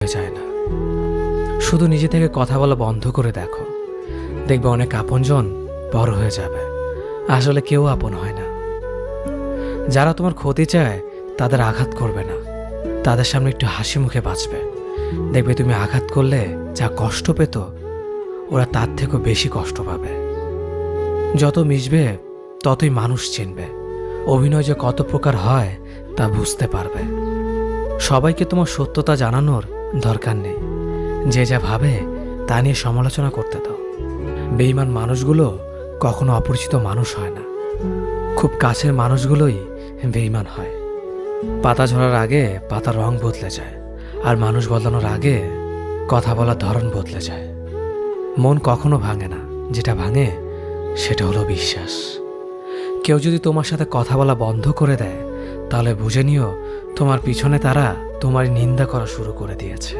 বলতে চায় না। শুধু নিজে থেকে কথা বলা বন্ধ করে দেখো, দেখবে অনেক আপনজন বড় হয়ে যাবে। আসলে কেউ আপন হয় না। যারা তোমার ক্ষতি চায় তাদের আঘাত করবে না, তাদের সামনে একটু হাসি মুখে বাঁচবে। দেখবে তুমি আঘাত করলে যা কষ্ট পেত, ওরা তার থেকেও বেশি কষ্ট পাবে। যত মিশবে ততই মানুষ চিনবে, অভিনয় যে কত প্রকার হয় তা বুঝতে পারবে। সবাইকে তোমার সত্যতা জানানোর দরকার নেই, যে যা ভাবে তা নিয়ে সমালোচনা করতে দাও। বেঈমান মানুষগুলো কখনো অপরিচিত মানুষ হয় না, খুব কাছের মানুষগুলোই বেঈমান হয়। পাতা ঝরার আগে পাতার রং বদলে যায়, আর মানুষ বদলানোর আগে কথা বলার ধরন বদলে যায়। মন কখনো ভাঙে না, যেটা ভাঙে সেটা হলো বিশ্বাস। কেউ যদি তোমার সাথে কথা বলা বন্ধ করে দেয়, তাহলে বুঝে নিও তোমার পিছনে তারা তোমার নিন্দা করা শুরু করে দিয়েছে।